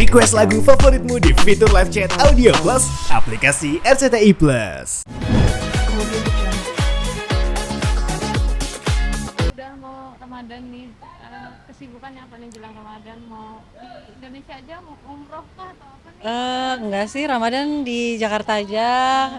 Request lagu favoritmu di fitur live chat Audio Plus, aplikasi RCTI Plus. Udah mau Ramadan nih, kesibukannya apa nih jelang Ramadan? Mau di Indonesia aja, mau umroh kah atau apa nih? Enggak sih, Ramadan di Jakarta aja.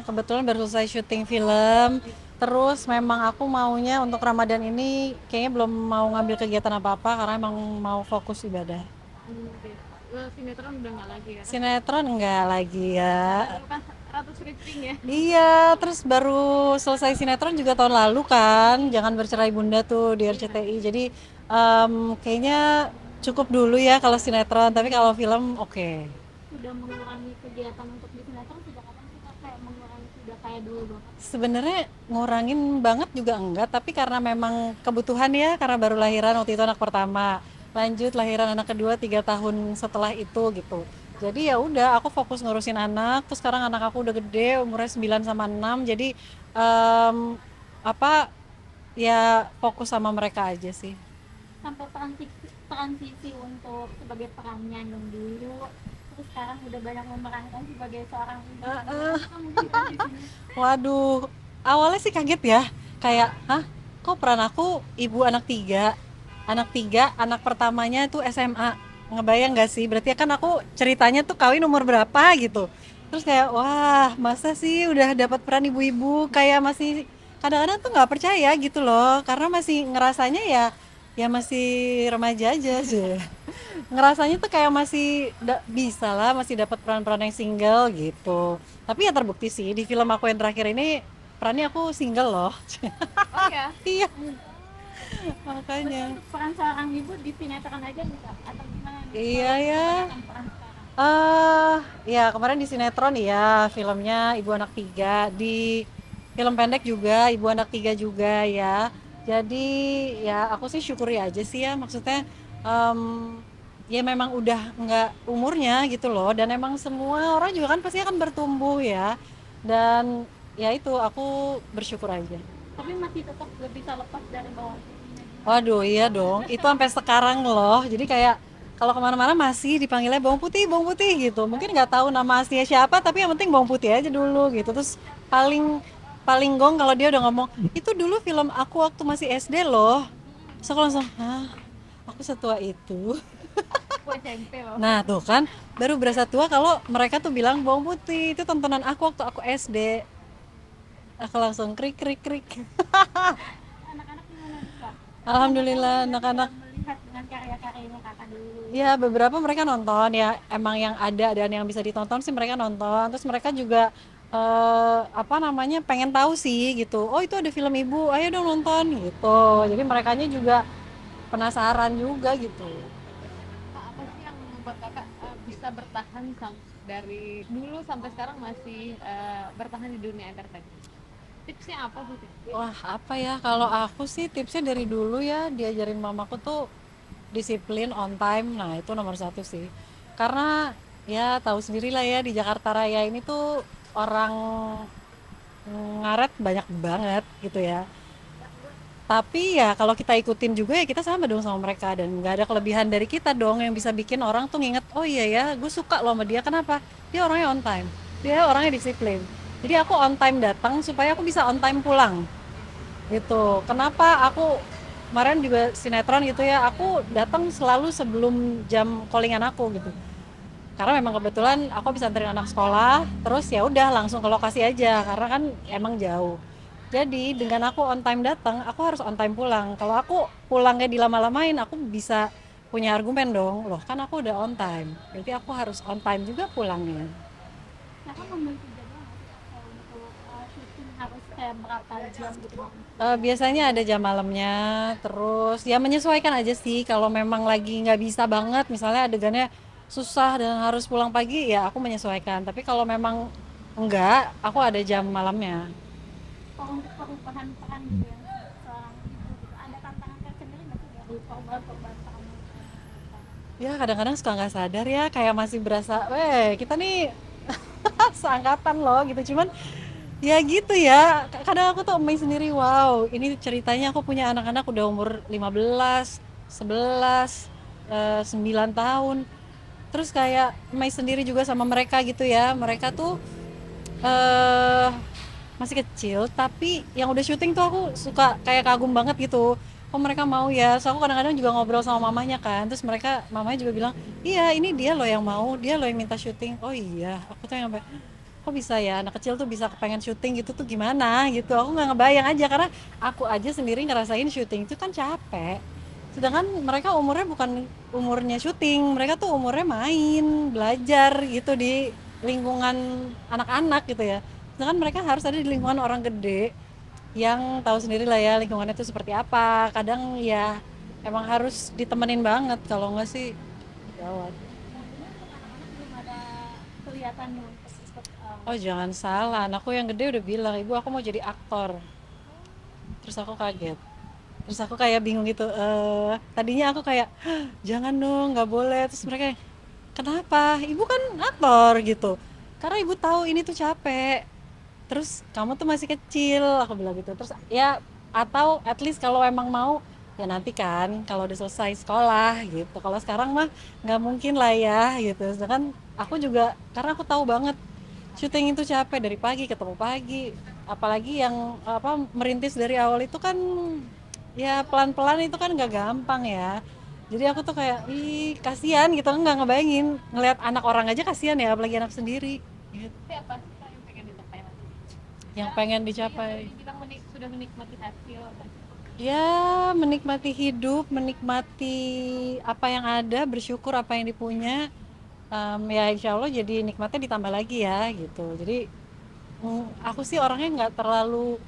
Kebetulan baru selesai syuting film. Terus memang aku maunya untuk Ramadan ini kayaknya belum mau ngambil kegiatan apa-apa karena emang mau fokus ibadah. Oke. Sinetron udah nggak lagi ya? Sinetron enggak lagi ya. Dulu kan Ratu Skripting ya? Iya, terus baru selesai sinetron juga tahun lalu kan. Jangan Bercerai Bunda tuh di RCTI. Jadi kayaknya cukup dulu ya kalau sinetron. Tapi kalau film oke. Sudah mengurangi kegiatan untuk di sinetron sejak kapan sih Kak? Kayak mengurangi sudah kayak dulu banget? Sebenarnya ngurangin banget juga enggak, tapi karena memang kebutuhan ya, karena baru lahiran waktu itu anak pertama, lanjut lahiran anak kedua 3 tahun setelah itu gitu. Jadi ya udah, aku fokus ngurusin anak. Terus sekarang anak aku udah gede, umurnya 9 sama 6. Jadi em, apa ya fokus sama mereka aja sih. Sampai transisi untuk sebagai perannya yang dulu, terus sekarang udah banyak memerankan sebagai seorang ibu. Apa mungkin transisinya? Waduh, awalnya sih kaget ya. Kayak, hah? Kok peran aku ibu anak tiga? Anak tiga, anak pertamanya tuh SMA. Ngebayang gak sih? Berarti kan aku ceritanya tuh kawin umur berapa gitu. Terus kayak, wah masa sih udah dapat peran ibu-ibu? Kayak masih kadang-kadang tuh nggak percaya gitu loh. Karena masih ngerasanya ya masih remaja aja sih. Ngerasanya tuh kayak masih bisa lah, masih dapat peran-peran yang single gitu. Tapi ya terbukti sih di film aku yang terakhir ini perannya aku single loh. Oh ya? Iya, Berarti makanya. untuk peran seorang ibu di sinetron aja nih Kak? Atau gimana nih? Iya Kalau ya. kebanyakan peran sekarang. Ya kemarin di sinetron ya filmnya Ibu Anak Tiga, di film pendek juga Ibu Anak Tiga juga ya. Jadi ya aku sih syukuri aja sih ya, maksudnya em, ya memang udah nggak umurnya gitu loh, dan emang semua orang juga kan pasti akan bertumbuh ya, dan ya itu aku bersyukur aja. Tapi masih tetap gak bisa lepas dari bawah putihnya. Waduh, iya dong. Itu sampai sekarang loh. Jadi kayak kalau kemana-mana masih dipanggilnya bawang putih gitu. Mungkin nggak tahu nama aslinya siapa, tapi yang penting bawang putih aja dulu gitu. Terus paling paling gong kalau dia udah ngomong, itu dulu film aku waktu masih SD loh. Terus aku langsung, hah? Aku setua itu. Aku SMP loh. Nah tuh kan, baru berasa tua kalau mereka tuh bilang bawang putih. Itu tontonan aku waktu aku SD. Aku langsung krik krik krik. Anak-anak gimana nih Kak? Alhamdulillah Sudah anak-anak. melihat dengan karya-karyanya Kakak dulu. Ya beberapa mereka nonton ya, emang yang ada dan yang bisa ditonton sih mereka nonton. Terus mereka juga apa namanya pengen tahu sih gitu. Oh itu ada film ibu, ayo dong nonton gitu. Jadi merekanya juga penasaran juga gitu. Kak, apa sih yang membuat Kakak bisa bertahan dari dulu sampai sekarang masih bertahan di dunia entertainment? Tipsnya apa sih? Wah apa ya, kalau aku sih tipsnya dari dulu ya diajarin mamaku tuh disiplin, on time. Nah itu nomor satu sih. Karena ya tahu sendiri lah ya di Jakarta Raya ini tuh orang ngaret banyak banget gitu ya. Tapi ya kalau kita ikutin juga ya kita sama dong sama mereka, dan nggak ada kelebihan dari kita dong yang bisa bikin orang tuh nginget, oh iya ya gue suka loh sama dia. Kenapa? Dia orangnya on time, dia orangnya disiplin. Jadi aku on time datang supaya aku bisa on time pulang gitu. Kenapa aku kemarin juga sinetron gitu ya, aku datang selalu sebelum jam callingan aku gitu, karena memang kebetulan aku bisa anterin anak sekolah, terus ya udah langsung ke lokasi aja karena kan emang jauh. Jadi dengan aku on time datang, aku harus on time pulang. Kalau aku pulangnya dilama-lamain, aku bisa punya argumen dong, loh kan aku udah on time, berarti aku harus on time juga pulangnya. Kakak memiliki jadwal nggak sih Kak? Kalau untuk syuting harus kayak berapa jam gitu Bang? Biasanya ada jam malamnya, terus ya menyesuaikan aja sih. Kalau memang lagi nggak bisa banget, misalnya adegannya susah dan harus pulang pagi, ya aku menyesuaikan. Tapi kalau memang enggak, aku ada jam malamnya. Kalau untuk perubahan peran gitu ya seorang ibu gitu, ada tantangan tersendiri nggak sih dari perubahan-perubahan peran yang dilakukan? Ya kadang-kadang suka nggak sadar ya, kayak masih berasa, kita nih seangkatan loh gitu. Cuman ya gitu ya, kadang aku tuh amazed sendiri, wow ini ceritanya aku punya anak-anak udah umur 15, 11, 9 tahun. Terus kayak Mai sendiri juga sama mereka gitu ya, mereka tuh eh masih kecil tapi yang udah syuting tuh aku suka kayak kagum banget gitu. Kok mereka mau ya? So aku kadang-kadang juga ngobrol sama mamanya kan. Terus mamanya juga bilang, "Iya, ini dia loh yang mau, dia loh yang minta syuting." Oh iya, aku tuh yang sampai kok bisa ya anak kecil tuh bisa kepengen syuting gitu tuh gimana gitu. Aku nggak ngebayang aja karena aku aja sendiri ngerasain syuting itu kan capek. Sedangkan mereka umurnya bukan umurnya syuting, mereka tuh umurnya main, belajar gitu di lingkungan anak-anak gitu ya. Sedangkan mereka harus ada di lingkungan orang gede yang tahu sendiri lah ya lingkungannya itu seperti apa. Kadang ya emang harus ditemenin banget, kalau nggak sih gawat. Belum ada kelihatan yang Oh jangan salah, anakku yang gede udah bilang, ibu aku mau jadi aktor. Terus aku kaget. Terus aku kayak bingung gitu. Tadinya aku kayak, "Hah, jangan dong, nggak boleh." Terus mereka, kenapa? Ibu kan aktor gitu. Karena ibu tahu ini tuh capek. Terus kamu tuh masih kecil, aku bilang gitu. Terus ya atau at least kalau emang mau ya nanti kan kalau udah selesai sekolah gitu. Kalau sekarang mah nggak mungkin lah ya gitu. Sedangkan aku juga karena aku tahu banget syuting itu capek dari pagi ketemu pagi. Apalagi yang apa merintis dari awal itu kan ya pelan-pelan itu kan nggak gampang ya. Jadi aku tuh kayak ih kasihan gitu nggak ngebayangin ngelihat anak orang aja kasihan ya apalagi anak sendiri gitu. Tapi apa sih Kak yang pengen dicapai nanti? Yang Ya, pengen tadi yang dicapai tadi bilang sudah menikmati hasil. ya menikmati hidup, menikmati apa yang ada, bersyukur apa yang dipunya. Ya insya Allah jadi nikmatnya ditambah lagi ya gitu. Jadi aku sih orangnya nggak terlalu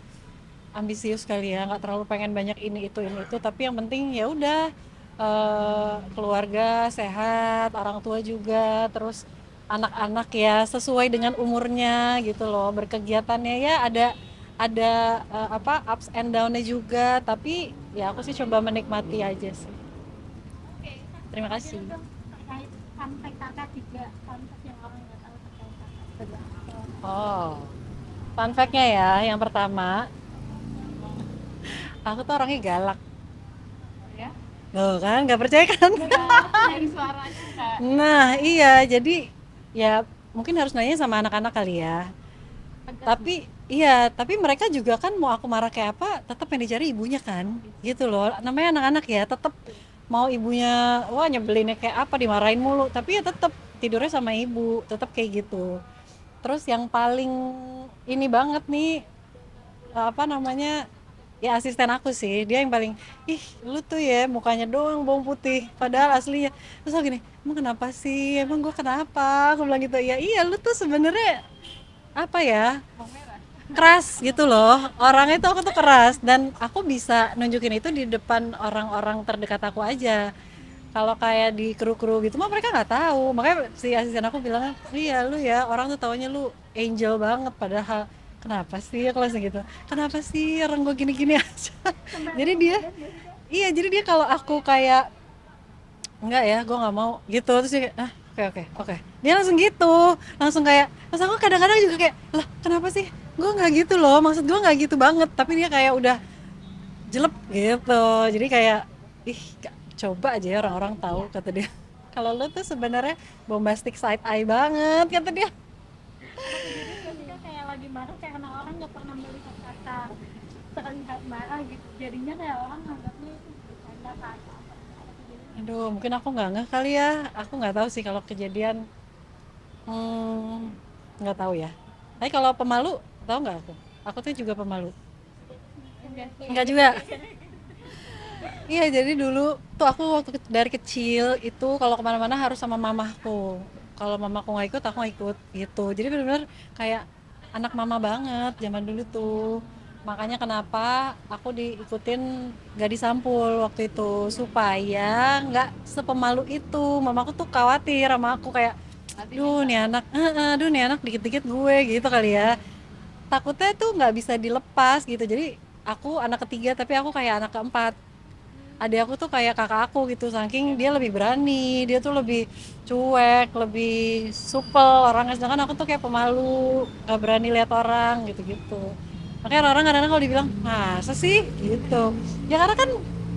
ambisius kali ya, nggak terlalu pengen banyak ini itu, tapi yang penting ya udah keluarga sehat, orang tua juga, terus anak-anak ya sesuai dengan umurnya gitu loh, berkegiatannya ya ada apa ups and down-nya juga, tapi ya aku sih coba menikmati aja sih. Oke, Terima kasih. jadi dong terkait fun fact kakak tiga fun fact yang orang nggak tahu terkait kakak sebagai aktor. Oh, fun fact-nya ya, yang pertama, aku tuh orangnya galak. Ya, Loh kan, nggak percaya kan? dari suaranya kak. Nah, iya, jadi ya mungkin harus nanya sama anak-anak kali ya. Tegas. Tapi iya, tapi mereka juga kan mau aku marah kayak apa, tetap yang dicari ibunya kan. Gitu loh. Namanya anak-anak ya, tetap mau ibunya, wah nyebelinnya kayak apa, dimarahin mulu, tapi ya tetap tidurnya sama ibu, tetap kayak gitu. Terus yang paling ini banget nih apa namanya ya asisten aku sih, dia yang paling ih lu tuh ya mukanya doang bawang putih padahal aslinya. Terus aku gini, emang kenapa sih, emang gue kenapa, aku bilang gitu. Ya iya lu tuh sebenarnya apa ya, Bawang merah. keras gitu loh orangnya tuh. Aku tuh keras dan aku bisa nunjukin itu di depan orang-orang terdekat aku aja. Kalau kayak di kru-kru gitu mah mereka nggak tahu, makanya si asisten aku bilang, iya lu ya orang tuh taunya lu angel banget padahal. Kenapa sih aku langsung gitu, kenapa sih orang gue gini-gini aja. Jadi dia iya, jadi dia kalau aku kayak enggak ya gue nggak mau gitu, terus dia kayak ah oke oke oke, dia langsung gitu, langsung kayak, terus aku kadang-kadang juga kayak lah kenapa sih gue nggak gitu loh, maksud gue nggak gitu banget, tapi dia kayak udah jelek gitu. Jadi kayak ih coba aja ya orang-orang tahu, kata dia. Kalau lu tuh sebenarnya bombastic side eye banget, kata dia. Kejadian gak sih Kak, kayak lagi marah kayak anak orang nggak pernah melihat kakak terlihat marah gitu. Jadinya kayak orang nganggapnya itu bercanda kan. Ada kejadian. Aduh mungkin aku nggak ngeh kali ya, aku nggak tahu sih kalau kejadian. hmm, nggak tahu ya, tapi kalau pemalu tahu nggak aku tuh juga pemalu. Enggak sih. Enggak juga. Iya, jadi dulu tuh aku waktu dari kecil itu kalau kemana-mana harus sama mamahku. Kalau mamaku nggak ikut, aku nggak ikut gitu. Jadi benar-benar kayak anak mama banget zaman dulu tuh. Makanya kenapa aku diikutin nggak disampul waktu itu supaya nggak sepemalu itu. Mamaku tuh khawatir sama aku kayak, duh nih anak, aduh nih anak dikit-dikit gue gitu kali ya. Takutnya tuh nggak bisa dilepas gitu. Jadi aku anak ketiga tapi aku kayak anak keempat. Adik aku tuh kayak kakak aku gitu, saking dia lebih berani, dia tuh lebih cuek, lebih supel orangnya, sedangkan aku tuh kayak pemalu, gak berani lihat orang gitu-gitu. Makanya orang kadang-kadang kalau dibilang masa sih gitu ya, karena kan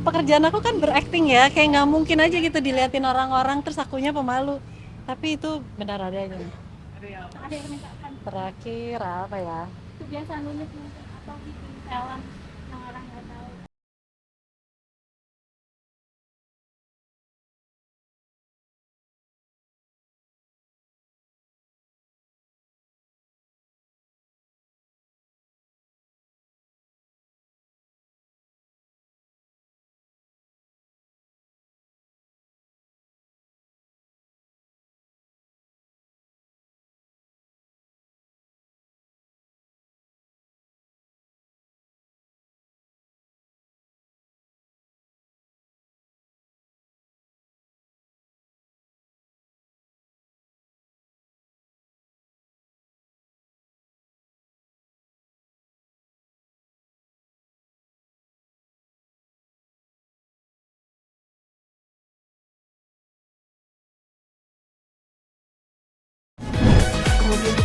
pekerjaan aku kan berakting ya, kayak nggak mungkin aja gitu diliatin orang-orang terus akunya pemalu. Tapi itu benar adanya. Terakhir misalkan Terakhir apa ya? kebiasaan unik mungkin atau bikin talent yang orang nggak tahu. Kemudian